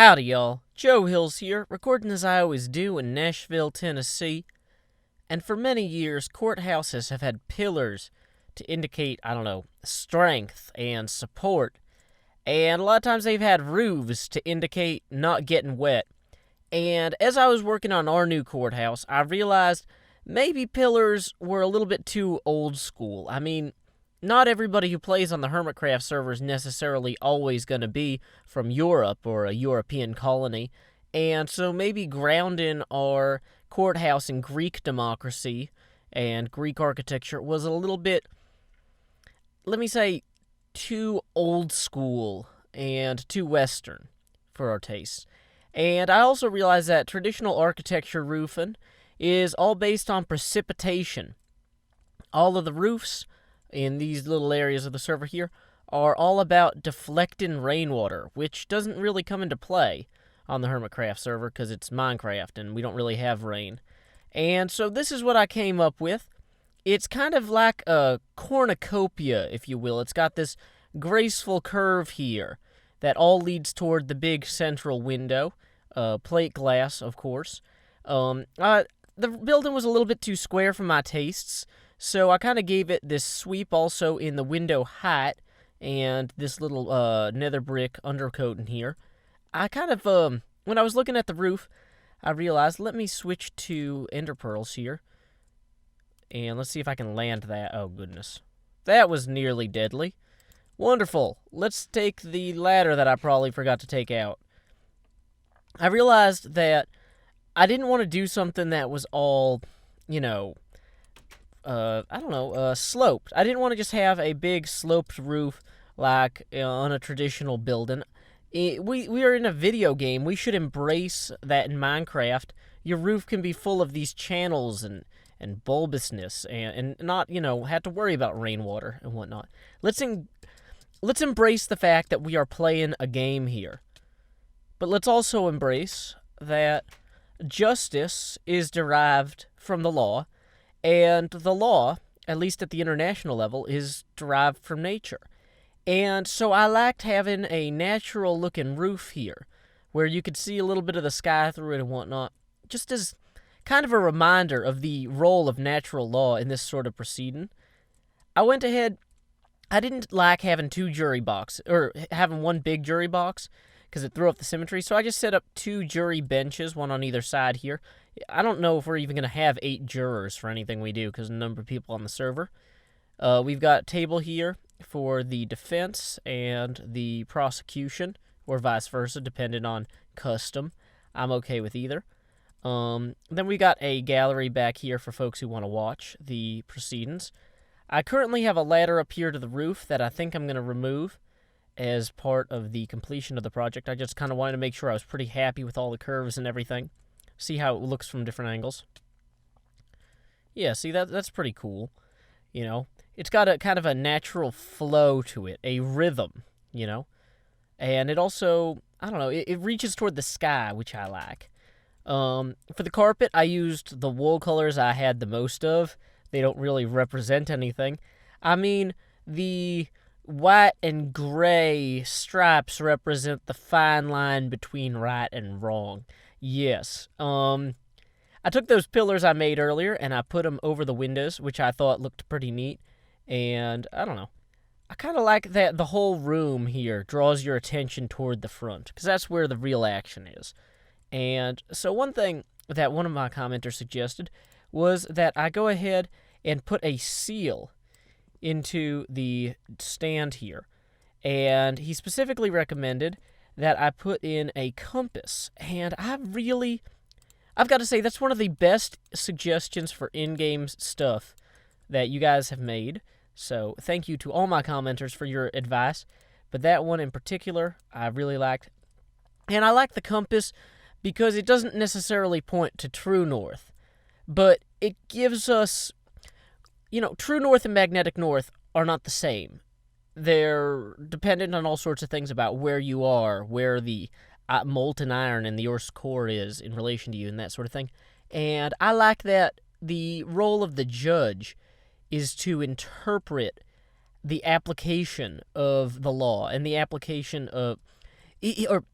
Howdy, y'all. Joe Hills here, recording as I always do in Nashville, Tennessee. And for many years, courthouses have had pillars to indicate, strength and support. And a lot of times they've had roofs to indicate not getting wet. And as I was working on our new courthouse, I realized maybe pillars were a little bit too old school. I mean, not everybody who plays on the Hermitcraft server is necessarily always going to be from Europe or a European colony, and so maybe grounding our courthouse in Greek democracy and Greek architecture was a little bit, let me say, too old school and too Western for our tastes. And I also realized that traditional architecture roofing is all based on precipitation. All of the roofs in these little areas of the server here are all about deflecting rainwater, which doesn't really come into play on the Hermitcraft server because it's Minecraft and we don't really have rain. And so this is what I came up with. It's kind of like a cornucopia, if you will. It's got this graceful curve here that all leads toward the big central window, plate glass, of course. The building was a little bit too square for my tastes, so I kind of gave it this sweep also in the window height and this little nether brick undercoat in here. I kind of, when I was looking at the roof, I realized, let me switch to ender pearls here. And let's see if I can land that. Oh, goodness. That was nearly deadly. Wonderful. Let's take the ladder that I probably forgot to take out. I realized that I didn't want to do something that was all, sloped. I didn't want to just have a big sloped roof like on a traditional building. We are in a video game. We should embrace that in Minecraft. Your roof can be full of these channels and bulbousness and not, have to worry about rainwater and whatnot. Let's embrace the fact that we are playing a game here. But let's also embrace that justice is derived from the law, and the law, at least at the international level, is derived from nature. And so I liked having a natural-looking roof here, where you could see a little bit of the sky through it and whatnot, just as kind of a reminder of the role of natural law in this sort of proceeding. I went ahead, I didn't like having two jury boxes, or having one big jury box, because it threw up the symmetry, so I just set up two jury benches, one on either side here. I don't know if we're even going to have 8 jurors for anything we do, because of the number of people on the server. We've got a table here for the defense and the prosecution, or vice versa, depending on custom. I'm okay with either. Then we got a gallery back here for folks who want to watch the proceedings. I currently have a ladder up here to the roof that I think I'm going to remove as part of the completion of the project. I just kind of wanted to make sure I was pretty happy with all the curves and everything. See how it looks from different angles. Yeah, see, that's pretty cool. It's got a kind of a natural flow to it, a rhythm, And it also, it reaches toward the sky, which I like. For the carpet, I used the wool colors I had the most of. They don't really represent anything. I mean, the white and gray stripes represent the fine line between right and wrong. Yes. I took those pillars I made earlier and I put them over the windows, which I thought looked pretty neat. And I don't know. I kind of like that the whole room here draws your attention toward the front, because that's where the real action is. And so one thing that one of my commenters suggested was that I go ahead and put a seal into the stand here. And he specifically recommended that I put in a compass. And I've got to say, that's one of the best suggestions for in-game stuff that you guys have made. So thank you to all my commenters for your advice. But that one in particular, I really liked. And I like the compass because it doesn't necessarily point to true north, but it gives us, true north and magnetic north are not the same. They're dependent on all sorts of things about where you are, where the molten iron in the Earth's core is in relation to you, and that sort of thing. And I like that the role of the judge is to interpret the application of the law and the application of, or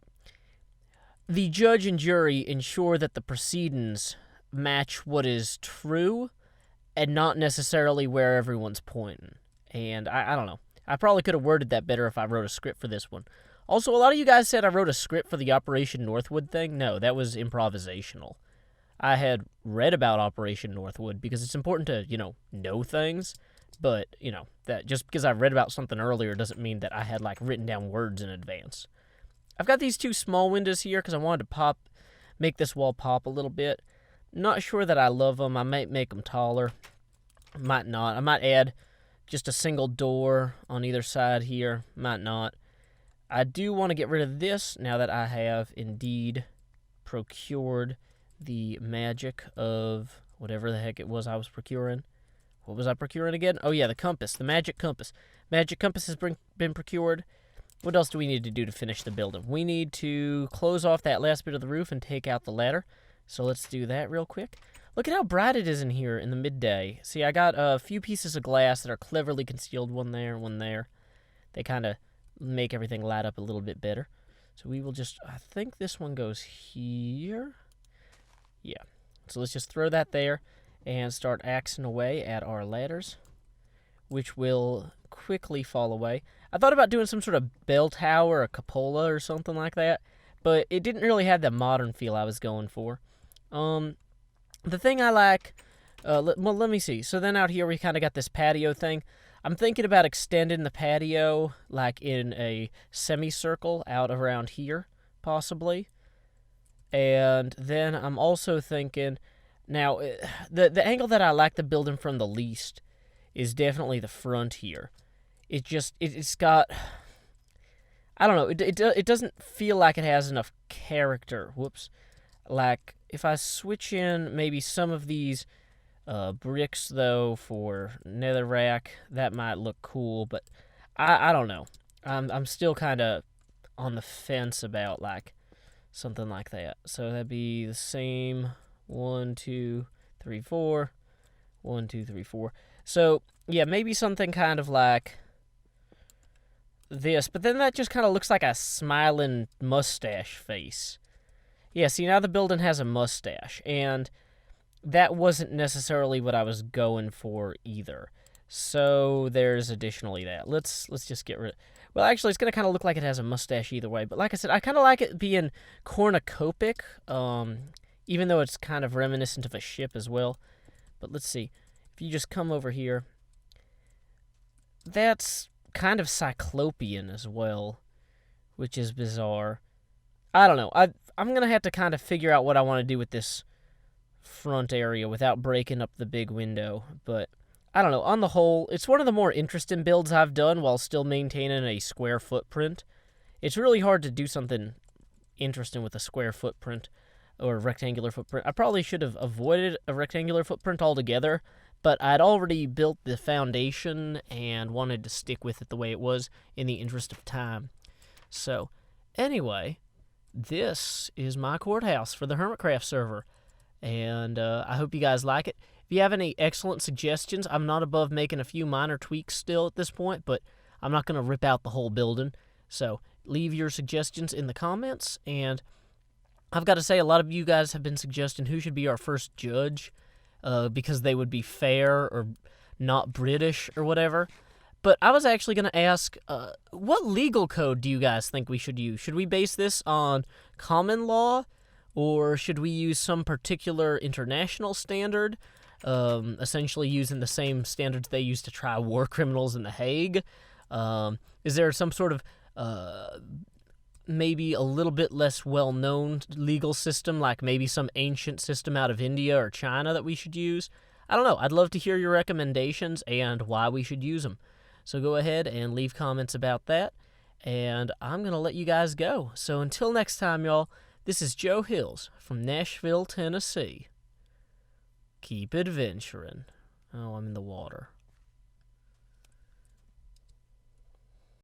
the judge and jury ensure that the proceedings match what is true and not necessarily where everyone's pointing. And I don't know. I probably could have worded that better if I wrote a script for this one. Also, a lot of you guys said I wrote a script for the Operation Northwood thing. No, that was improvisational. I had read about Operation Northwood because it's important to, know things. But, that just because I read about something earlier doesn't mean that I had, written down words in advance. I've got these two small windows here because I wanted to make this wall pop a little bit. Not sure that I love them. I might make them taller. Might not. I might add just a single door on either side here. Might not. I do want to get rid of this now that I have indeed procured the magic of whatever the heck it was I was procuring. What was I procuring again? Oh yeah, the compass. The magic compass. Magic compass has been procured. What else do we need to do to finish the building? We need to close off that last bit of the roof and take out the ladder. So let's do that real quick. Look at how bright it is in here in the midday. See, I got a few pieces of glass that are cleverly concealed. One there, one there. They kind of make everything light up a little bit better. So we will just, I think this one goes here. Yeah. So let's just throw that there and start axing away at our ladders, which will quickly fall away. I thought about doing some sort of bell tower or cupola or something like that, but it didn't really have the modern feel I was going for. The thing I like, let me see. So then out here we kind of got this patio thing. I'm thinking about extending the patio like in a semicircle out around here, possibly. And then I'm also thinking, now, the angle that I like the building from the least is definitely the front here. It's got, I don't know, it doesn't feel like it has enough character. Whoops. Like, if I switch in maybe some of these bricks, though, for netherrack, that might look cool, but I don't know. I'm still kind of on the fence about, something like that. So that'd be the same 1, 2, 3, 4. 1, 2, 3, 4. So, yeah, maybe something kind of like this, but then that just kind of looks like a smiling mustache face. Yeah, see, now the building has a mustache, and that wasn't necessarily what I was going for either. So there's additionally that. Let's just get rid of... Well, actually, it's going to kind of look like it has a mustache either way, but like I said, I kind of like it being cornucopic, even though it's kind of reminiscent of a ship as well. But let's see. If you just come over here, that's kind of cyclopean as well, which is bizarre. I don't know. I'm going to have to kind of figure out what I want to do with this front area without breaking up the big window. But I don't know. On the whole, it's one of the more interesting builds I've done while still maintaining a square footprint. It's really hard to do something interesting with a square footprint or a rectangular footprint. I probably should have avoided a rectangular footprint altogether, but I'd already built the foundation and wanted to stick with it the way it was in the interest of time. So, anyway, this is my courthouse for the Hermitcraft server, and I hope you guys like it. If you have any excellent suggestions, I'm not above making a few minor tweaks still at this point, but I'm not going to rip out the whole building. So leave your suggestions in the comments, and I've got to say a lot of you guys have been suggesting who should be our first judge because they would be fair or not British or whatever. But I was actually going to ask, what legal code do you guys think we should use? Should we base this on common law, or should we use some particular international standard, essentially using the same standards they use to try war criminals in The Hague? Is there some sort of maybe a little bit less well-known legal system, like maybe some ancient system out of India or China that we should use? I don't know. I'd love to hear your recommendations and why we should use them. So go ahead and leave comments about that, and I'm going to let you guys go. So until next time, y'all, this is Joe Hills from Nashville, Tennessee. Keep adventuring. Oh, I'm in the water.